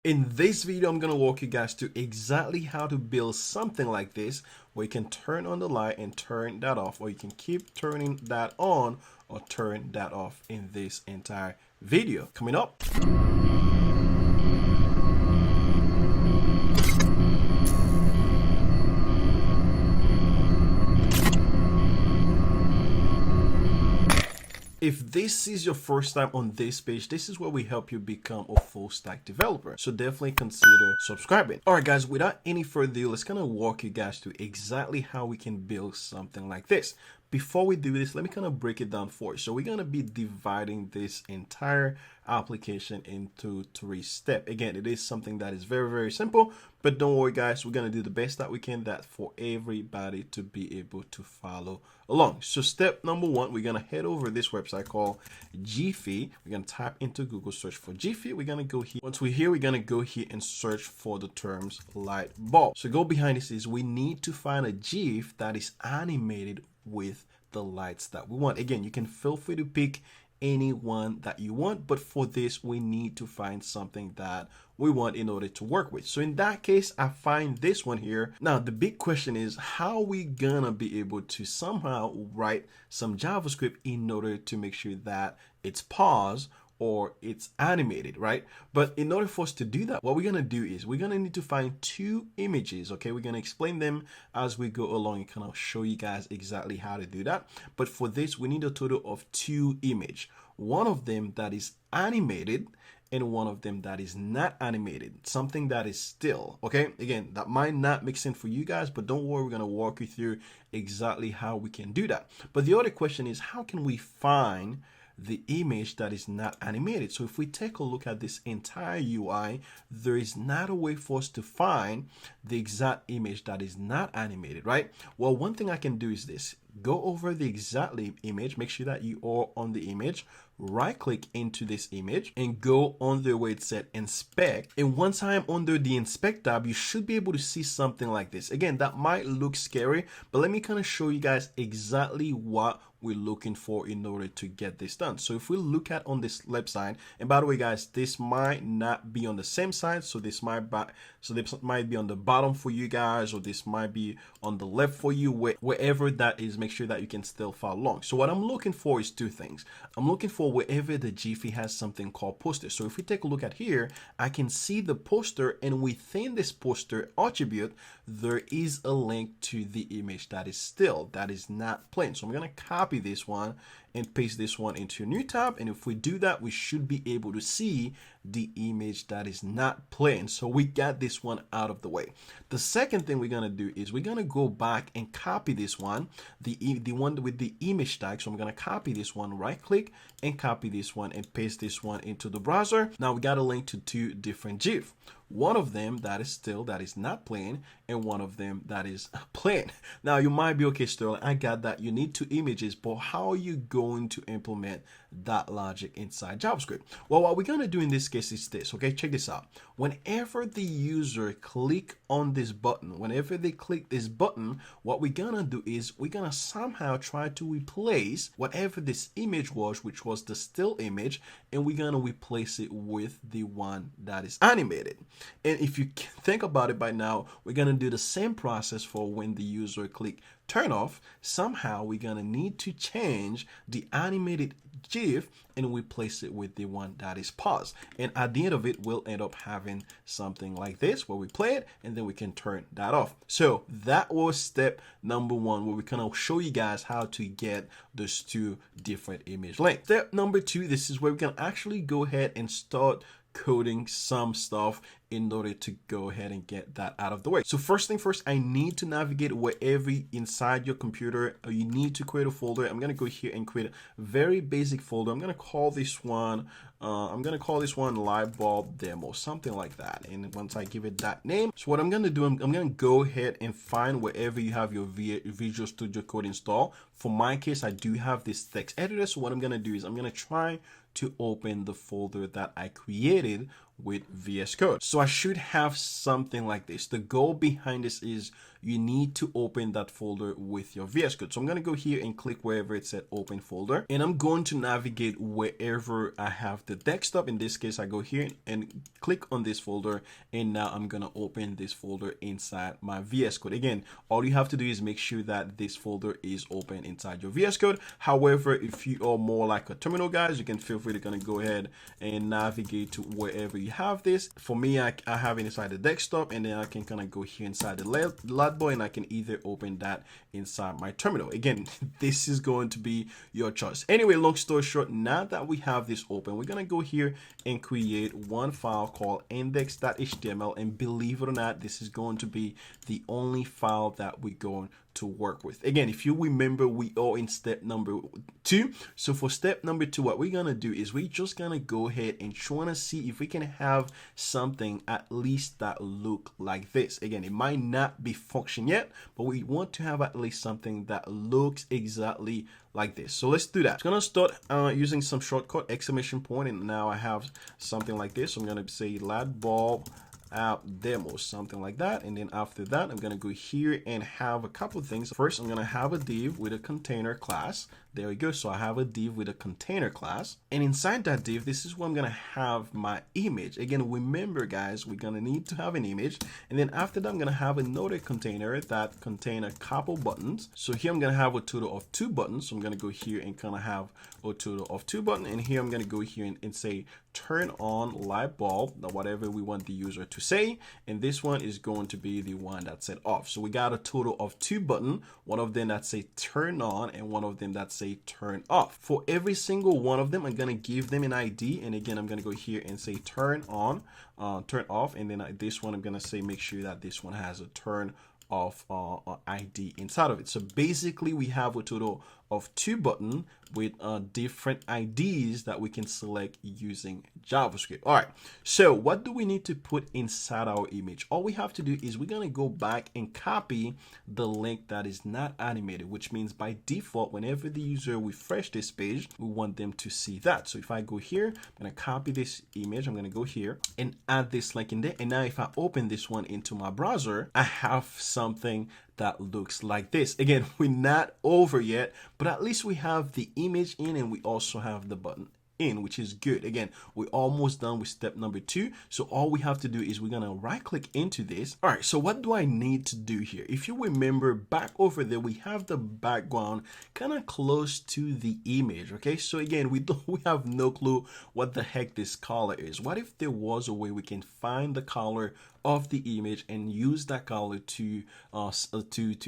In this video, I'm going to walk you guys through exactly how to build something like this, where you can turn on the light and turn that off, or you can keep turning that on or turn that off in this entire video. Coming up. If this is your first time on this page, this is where we help you become a full stack developer. So definitely consider subscribing. All right, guys, without any further ado, let's kind of walk you guys through exactly how we can build something like this. Before we do this, let me kind of break it down for you. So we're going to be dividing this entire application into 3 steps. Again, it is something that is very, very simple, but don't worry, guys, we're going to do the best that we can that for everybody to be able to follow along. So step number 1, we're going to head over this website called Giphy. We're going to type into Google search for Giphy. We're going to go here. Once we're here, we're going to go here and search for the terms light bulb. So go behind this is we need to find a GIF that is animated with the lights that we want. Again, you can feel free to pick any one that you want, but for this we need to find something that we want in order to work with. So in that case, I find this one here. Now the big question is, how are we gonna be able to somehow write some JavaScript in order to make sure that it's paused or it's animated, right? But in order for us to do that, what we're gonna do is we're gonna need to find 2 images, okay? We're gonna explain them as we go along and kind of show you guys exactly how to do that. But for this, we need a total of 2 images. One of them that is animated and one of them that is not animated, something that is still, okay? Again, that might not make sense for you guys, but don't worry, we're gonna walk you through exactly how we can do that. But the other question is, how can we find the image that is not animated? So if we take a look at this entire UI, there is not a way for us to find the exact image that is not animated, right? Well, one thing I can do is this: go over the exact image, make sure that you are on the image, right click into this image and go under where it said inspect. And once I'm under the inspect tab, you should be able to see something like this. Again, that might look scary, but let me kind of show you guys exactly what we're looking for in order to get this done. So if we look at on this left side, and by the way, guys, this might not be on the same side, so this might be on the bottom for you guys, or this might be on the left for you. Wherever that is, make sure that you can still follow along. So what I'm looking for is 2 things. I'm looking for wherever the Giphy has something called poster. So if we take a look at here, I can see the poster, and within this poster attribute, there is a link to the image that is still, that is not plain. So I'm going to copy this one and paste this one into a new tab, and if we do that, we should be able to see the image that is not plain. So we got this one out of the way. The second thing we're gonna do is we're gonna go back and copy this one, the one with the image tag. So I'm gonna copy this one, right click and copy this one and paste this one into the browser. Now we got a link to 2 different GIF. One of them that is still, that is not plain, and one of them that is plain. Now you might be, okay, Sterling, I got that. You need 2 images, but how are you going to implement that logic inside JavaScript? Well, what we're gonna do in this case is this, okay? Check this out. Whenever the user click on this button, whenever they click this button, what we're gonna do is we're gonna somehow try to replace whatever this image was, which was the still image, and we're gonna replace it with the one that is animated. And if you think about it by now, we're gonna do the same process for when the user click turn off. Somehow we're gonna need to change the animated GIF and replace it with the one that is paused. And at the end of it, we'll end up having something like this where we play it and then we can turn that off. So that was step number 1, where we kind of show you guys how to get those 2 different image links. Step number 2, this is where we can actually go ahead and start coding some stuff in order to go ahead and get that out of the way. So first thing first, I need to navigate wherever inside your computer. You need to create a folder. I'm going to go here and create a very basic folder. I'm going to call this one light bulb demo, something like that. And once I give it that name, so what I'm going to do, I'm going to go ahead and find wherever you have your Visual Studio Code installed. For my case, I do have this text editor. So what I'm going to do is I'm going to try to open the folder that I created with VS Code. So I should have something like this. The goal behind this is you need to open that folder with your VS Code. So I'm going to go here and click wherever it said open folder, and I'm going to navigate wherever I have the desktop. In this case, I go here and click on this folder, and now I'm going to open this folder inside my VS Code. Again, all you have to do is make sure that this folder is open inside your VS Code. However, if you are more like a terminal guys, you can feel free to kind of go ahead and navigate to wherever you have this. For me, I have it inside the desktop, and then I can kind of go here inside the ladder, and I can either open that inside my terminal. Again, this is going to be your choice. Anyway, long story short, now that we have this open, we're going to go here and create one file called index.html, and believe it or not, this is going to be the only file that we're going to work with. Again, if you remember, we are in step number 2. So for step number 2, what we're gonna do is we're just gonna go ahead and try to see if we can have something at least that look like this. Again, it might not be function yet, but we want to have at least something that looks exactly like this. So let's do that. I'm gonna start using some shortcut exclamation point, and now I have something like this. So I'm gonna say ladbulb app demo, something like that. And then after that, I'm going to go here and have a couple of things. First, I'm going to have a div with a container class. There we go. So I have a div with a container class, and inside that div, this is where I'm going to have my image. Again, remember guys, we're going to need to have an image. And then after that, I'm going to have another container that contain a couple buttons. So here I'm going to have a total of 2 buttons. So I'm going to go here and kind of have a total of 2 buttons. And here I'm going to go here and say turn on light bulb, whatever we want the user to say. And this one is going to be the one that said off. So we got a total of 2 buttons, one of them that say turn on and one of them that say turn off. For every single one of them, I'm going to give them an ID. And again, I'm going to go here and say turn on, turn off. And then this one, I'm going to say make sure that this one has a turn off ID inside of it. So basically we have a total of 2 buttons with different IDs that we can select using JavaScript. All right, so what do we need to put inside our image? All we have to do is we're going to go back and copy the link that is not animated, which means by default, whenever the user refresh this page, we want them to see that. So if I go here, I'm going to copy this image. I'm going to go here and add this link in there. And now if I open this one into my browser, I have something that looks like this. Again, we're not over yet, but at least we have the image in, and we also have the button in, which is good. Again, we're almost done with step number 2. So all we have to do is we're gonna right click into this. All right, so what do I need to do here? If you remember back over there, we have the background kind of close to the image. Okay, so again, we have no clue what the heck this color is. What if there was a way we can find the color of the image and use that color to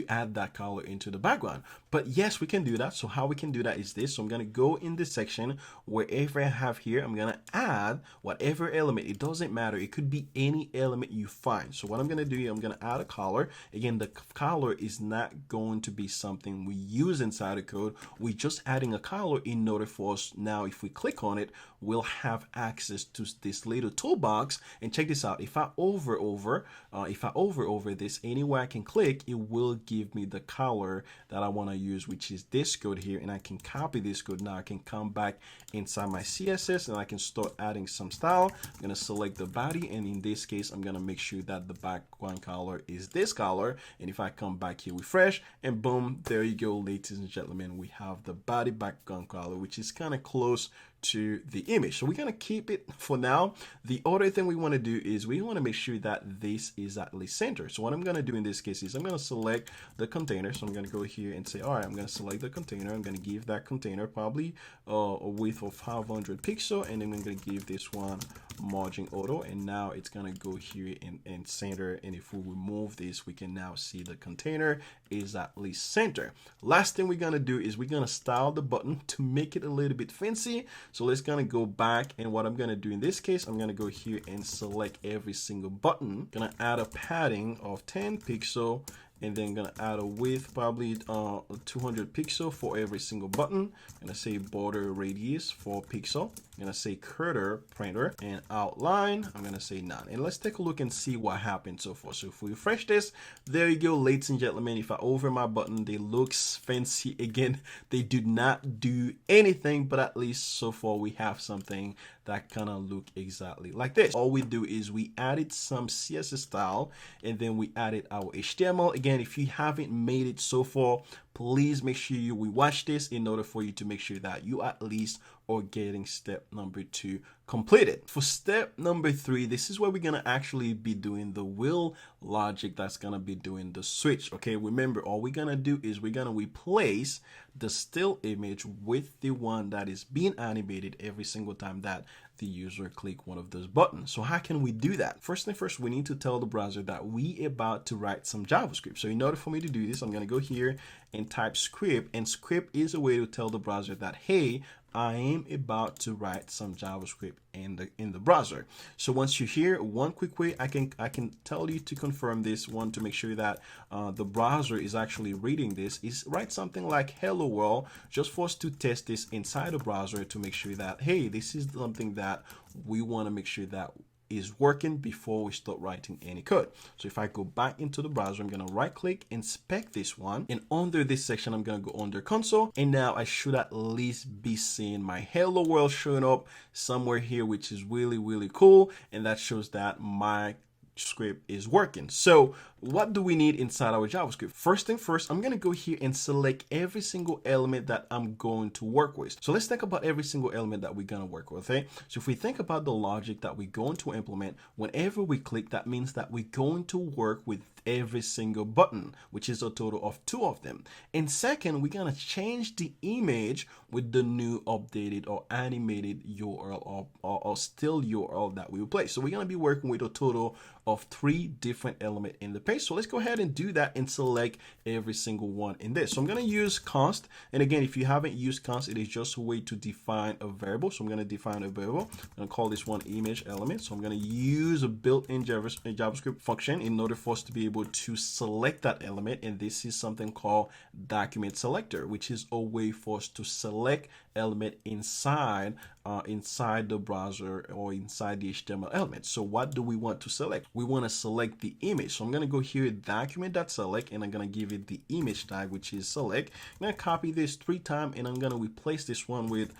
add that color into the background? But yes, we can do that. So how we can do that is this. So I'm going to go in this section, wherever I have here, I'm going to add whatever element. It doesn't matter, it could be any element you find. So what I'm going to do here, I'm going to add a color. Again, the color is not going to be something we use inside the code. We're just adding a color in order for us. Now if we click on it, we'll have access to this little toolbox. And check this out, if I hover over this, anywhere I can click, it will give me the color that I want to use, which is this code here. And I can copy this code. Now I can come back inside my CSS and I can start adding some style. I'm going to select the body, and in this case, I'm going to make sure that the background color is this color. And if I come back here, refresh, and boom, there you go, ladies and gentlemen, we have the body background color, which is kind of close to the image. So we're going to keep it for now. The other thing we want to do is we want to make sure that this is at least center. So what I'm going to do in this case is I'm going to select the container. So I'm going to go here and say, all right, I'm going to select the container. I'm going to give that container probably a width of 500 pixel, and then I'm going to give this one margin auto, and now it's going to go here and center. And if we remove this, we can now see the container is at least center. Last thing we're going to do is we're going to style the button to make it a little bit fancy. So let's gonna go back, and what I'm gonna do in this case, I'm gonna go here and select every single button. Gonna add a padding of 10 pixel, and then gonna add a width probably 200 pixel for every single button. I'm gonna say border radius 4 pixel. I'm gonna say curter printer, and outline, I'm gonna say none. And let's take a look and see what happened so far. So if we refresh this, there you go, ladies and gentlemen. If I over my button, they looks fancy again. They do not do anything, but at least so far we have something that kind of look exactly like this. All we do is we added some CSS style, and then we added our HTML. Again, if you haven't made it so far, please make sure you watch this in order for you to make sure that you at least are getting step number 2 completed. For step number 3, this is where we're gonna actually be doing the will logic that's gonna be doing the switch. Okay, remember, all we're gonna do is we're gonna replace the still image with the one that is being animated every single time that the user click one of those buttons. So how can we do that? First thing first, we need to tell the browser that we about to write some JavaScript. So in order for me to do this, I'm going to go here and type script, and script is a way to tell the browser that, hey, I am about to write some JavaScript in the browser. So once you're here, one quick way I can tell you to confirm this one, to make sure that the browser is actually reading this, is write something like hello world, just for us to test this inside the browser to make sure that, hey, this is something that we want to make sure that is working before we start writing any code. So if I go back into the browser, I'm going to right click, inspect this one, and under this section I'm going to go under console, and now I should at least be seeing my hello world showing up somewhere here, which is really cool, and that shows that my script is working. So what do we need inside our JavaScript? First thing first, I'm going to go here and select every single element that I'm going to work with. So let's think about every single element that we're going to work with. Okay? So if we think about the logic that we're going to implement, whenever we click, that means that we're going to work with every single button, which is a total of 2 of them. And second, we're going to change the image with the new updated or animated URL or still URL that we replace. So we're going to be working with a total of 3 different elements in the page. So let's go ahead and do that and select every single one in this. So I'm going to use const. And again, if you haven't used const, it is just a way to define a variable. So I'm going to define a variable. I'm going to call this one image element. So I'm going to use a built-in JavaScript function in order for us to be able to select that element. And this is something called document selector, which is a way for us to select element inside the browser or inside the HTML element. So what do we want to select? We want to select the image. So I'm going to go here, document.select, and I'm going to give it the image tag, which is select. I'm going to copy this 3 times, and I'm going to replace this one with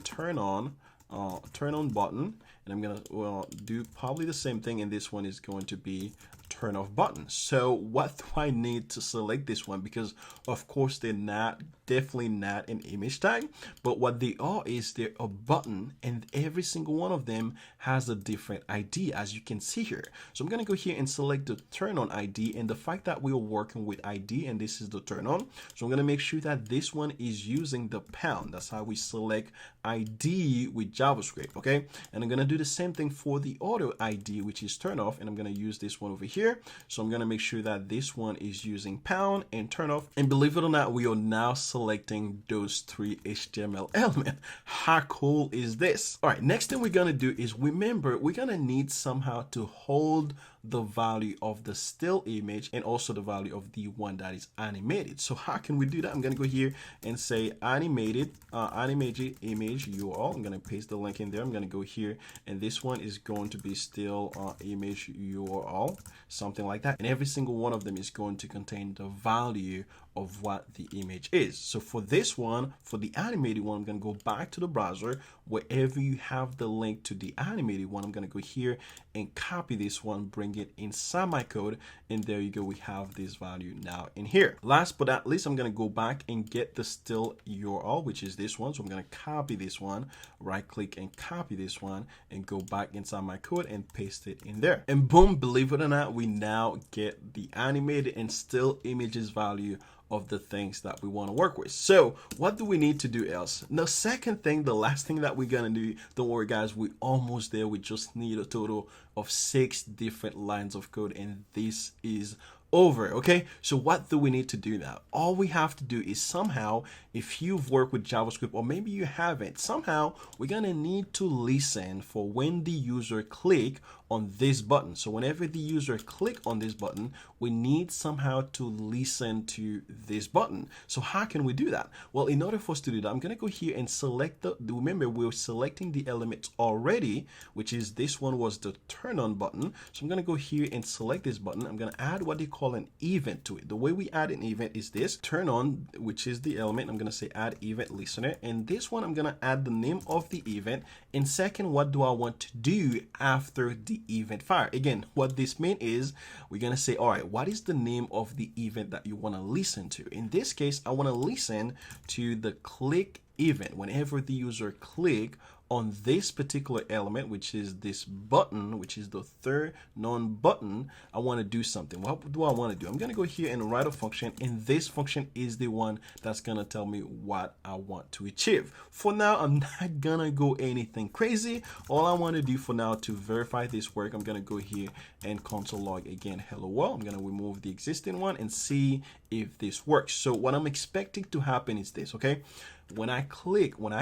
turn on button, and I'm going to do probably the same thing, and this one is going to be turn off button. So what do I need to select this one? Because of course they're definitely not an image tag, but what they are is they're a button, and every single one of them has a different ID, as you can see here. So I'm going to go here and select the turn on ID, and the fact that we are working with ID and this is the turn on, so I'm going to make sure that this one is using the pound. That's how we select ID with JavaScript. Okay, and I'm going to do the same thing for the auto ID, which is turn off, and I'm going to use this one over here. So I'm going to make sure that this one is using pound and turn off, and believe it or not, we are now selecting those 3 HTML elements. How cool is this? All right, next thing we're going to do is, remember, we're going to need somehow to hold the value of the still image and also the value of the one that is animated. So how can we do that? I'm going to go here and say animated image URL. I'm going to paste the link in there. I'm going to go here, and this one is going to be still image URL, something like that. And every single one of them is going to contain the value of what the image is. So for this one, for the animated one, I'm going to go back to the browser. Wherever you have the link to the animated one, I'm going to go here and copy this one, bring it inside my code, and there you go, we have this value now in here. Last but not least, I'm going to go back and get the still URL, which is this one. So I'm going to copy this one, right click and copy this one, and go back inside my code and paste it in there. And boom, believe it or not, we now get the animated and still images value of the things that we want to work with. So what do we need to do else? The second thing, the last thing that we're gonna do, don't worry guys, we're almost there. We just need a total of 6 different lines of code, and this is over. Okay, so what do we need to do now? All we have to do is somehow, if you've worked with JavaScript or maybe you haven't, somehow we're gonna need to listen for when the user click on this button. So whenever the user click on this button, we need somehow to listen to this button. So how can we do that? Well, in order for us to do that, I'm gonna go here and select remember we're selecting the element already, which is this one was the turn on button. So I'm gonna go here and select this button. I'm gonna add what they call an event to it. The way we add an event is this turn on, which is the element. I'm gonna say add event listener, and this one I'm gonna add the name of the event, and second, what do I want to do after the event fire. Again, what this means is we're gonna say, all right, what is the name of the event that you want to listen to? In this case, I want to listen to the click event. Whenever the user click on this particular element, which is this button, which is the third non button, I want to do something. What do I want to do? I'm going to go here and write a function, and this function is the one that's going to tell me what I want to achieve. For now, I'm not going to go anything crazy. All I want to do for now to verify this work, I'm going to go here and console log again hello world. I'm going to remove the existing one and see if this works. So what I'm expecting to happen is this, okay? When I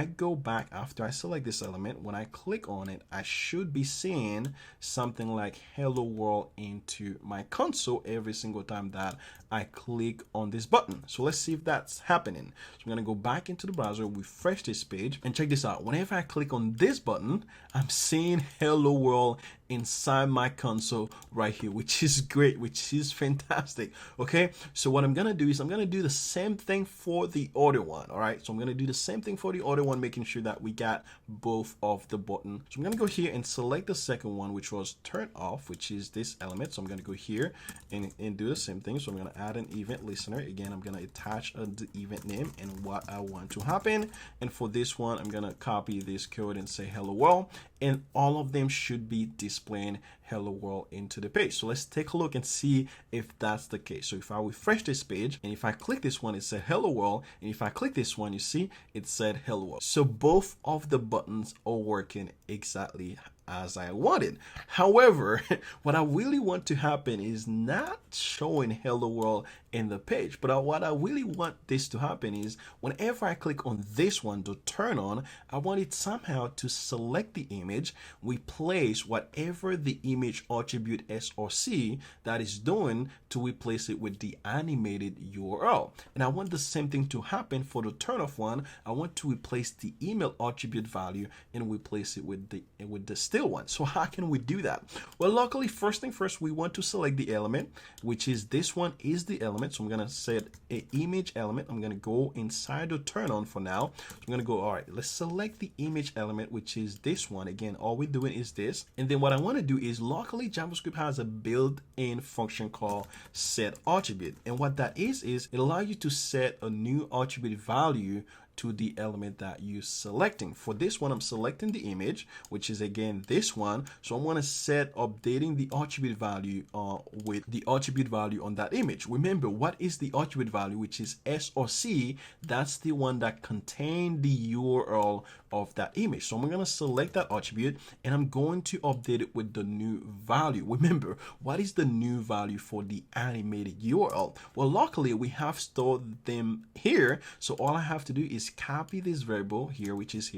go back after I select this element, when I click on it, I should be seeing something like hello world into my console every single time that I click on this button. So let's see if that's happening. So I'm going to go back into the browser, refresh this page, and check this out. Whenever I click on this button, I'm seeing hello world inside my console right here, which is great, which is fantastic. Okay, so what I'm gonna do is I'm gonna do the same thing for the other one. All right, so I'm gonna do the same thing for the other one, making sure that we got both of the button. So I'm gonna go here and select the second one, which was turn off, which is this element. So I'm gonna go here and do the same thing. So I'm gonna add an event listener. Again, I'm gonna attach the event name and what I want to happen. And for this one, I'm gonna copy this code and say hello world, and all of them should be displaying hello world into the page. So let's take a look and see if that's the case. So if I refresh this page and if I click this one, it said hello world, and if I click this one, you see it said hello world. So both of the buttons are working exactly as I wanted. However, what I really want to happen is not showing hello world in the page, but what I really want this to happen is whenever I click on this one to turn on, I want it somehow to select the image, replace whatever the image attribute S or C that is doing to replace it with the animated URL. And I want the same thing to happen for the turn off one. I want to replace the email attribute value and replace it with the still one. So how can we do that? Well, luckily, first thing first, we want to select the element, which is this one is the element. So I'm going to set an image element. I'm going to go inside the turn on for now. So I'm going to go, all right, let's select the image element, which is this one. Again, all we're doing is this. And then what I want to do is luckily JavaScript has a built-in function called set attribute. And what that is it allows you to set a new attribute value to the element that you're selecting. For this one, I'm selecting the image, which is again this one. So I'm going to set updating the attribute value with the attribute value on that image. Remember, what is the attribute value, which is S or C? That's the one that contains the URL of that image. So I'm going to select that attribute and I'm going to update it with the new value. Remember, what is the new value for the animated URL? Well, luckily we have stored them here. So all I have to do is copy this variable here, which is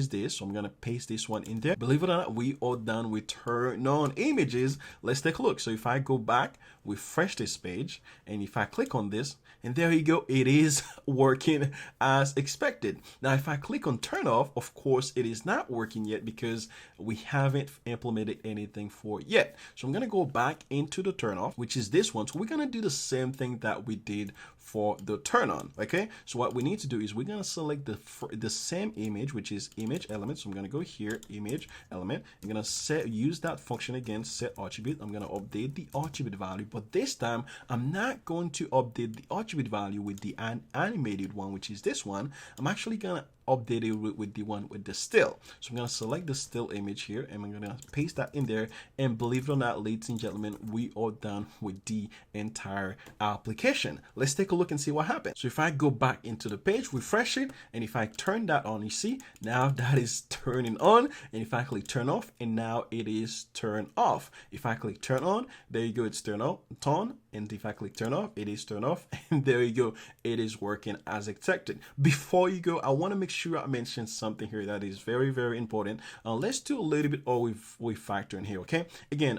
this. So I'm going to paste this one in there. Believe it or not, we are done with turn on images. Let's take a look. So if I go back, refresh this page, and if I click on this, and there you go, it is working as expected. Now, if I click on turn off, of course, it is not working yet because we haven't implemented anything for it yet. So I'm going to go back into the turn off, which is this one. So we're going to do the same thing that we did for the turn on. Okay. So what we need to do is we're going to select the same image, which is image element. So I'm going to go here, image element. I'm going to use that function again, set attribute. I'm going to update the attribute value, but this time I'm not going to update the attribute value with the animated one, which is this one. I'm actually going to update it with the one with the still. So I'm going to select the still image here, and I'm going to paste that in there. And believe it or not, ladies and gentlemen, we are done with the entire application. Let's take a look and see what happens. So if I go back into the page, refresh it, and if I turn that on, you see now that is turning on. And if I click turn off, and now it is turned off. If I click turn on, there you go, it's turned on. And if I click turn off, it is turned off. And there you go, it is working as expected. Before you go, I want to make sure I mention something here that is very, very important. Let's do a little bit of refactoring here, okay? Again,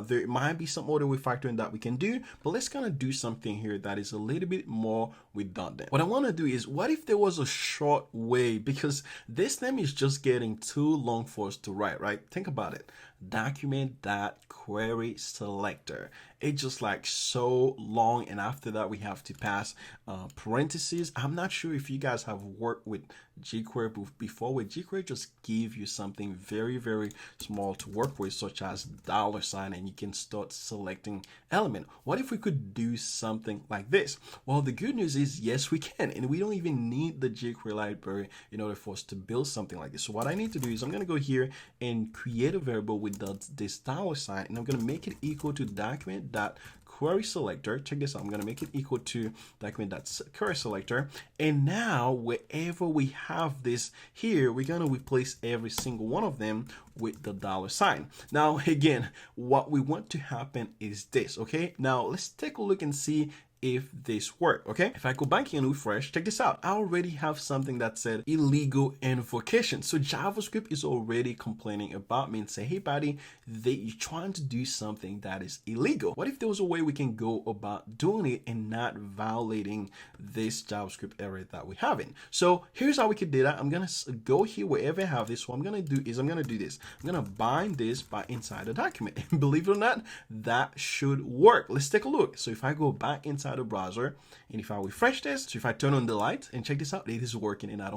there might be some other refactoring that we can do, but let's kind of do something here that is a little bit more redundant. What I want to do is, what if there was a short way, because this name is just getting too long for us to write, right? Think about it. Document.query selector. It's just like so long, and after that we have to pass parentheses. I'm not sure if you guys have worked with jQuery before. With jQuery, just give you something very, very small to work with, such as $, and you can start selecting element. What if we could do something like this? Well, the good news is yes, we can, and we don't even need the jQuery library in order for us to build something like this. So what I need to do is I'm going to go here and create a variable with this $, and I'm going to make it equal to document.query selector. Check this out. I'm going to make it equal to document.query selector. And now wherever we have this here, we're going to replace every single one of them with the $. Now, again, what we want to happen is this, okay? Now let's take a look and see if this worked, okay? If I go back and refresh, check this out. I already have something that said illegal invocation. So JavaScript is already complaining about me and say, hey buddy, you're trying to do something that is illegal. What if there was a way we can go about doing it and not violating this JavaScript error that we're having? So here's how we could do that. I'm gonna go here wherever I have this. What I'm gonna do is I'm gonna do this. I'm gonna bind this by inside the document. And believe it or not, that should work. Let's take a look. So if I go back inside the browser, and if I refresh this, so if I turn on the light, and check this out, it is working, and I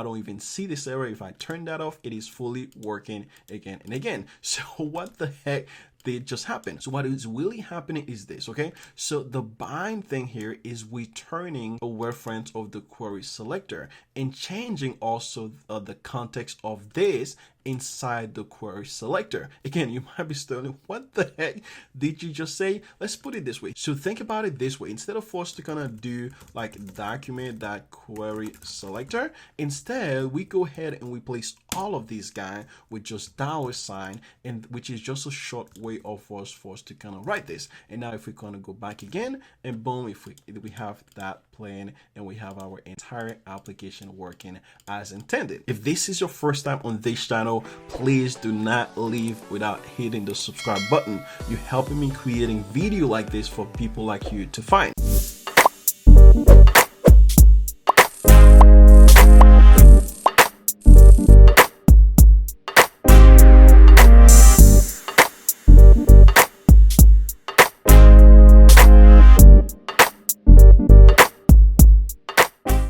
don't even see this error. If I turn that off, it is fully working again and again. So what the heck did just happen? So what is really happening is this, okay? So the bind thing here is returning a reference of the query selector and changing also the context of this inside the query selector. Again, you might be studying, what the heck did you just say? Let's put it this way. So think about it this way. Instead of us to kind of do like document.query selector, instead we go ahead and replace all of these guys with just $, and which is just a short way of us for us to kind of write this. And now if we kind of go back again, and boom, if we have that playing, and we have our entire application working as intended. If this is your first time on this channel, please do not leave without hitting the subscribe button. You're helping me creating video like this for people like you to find.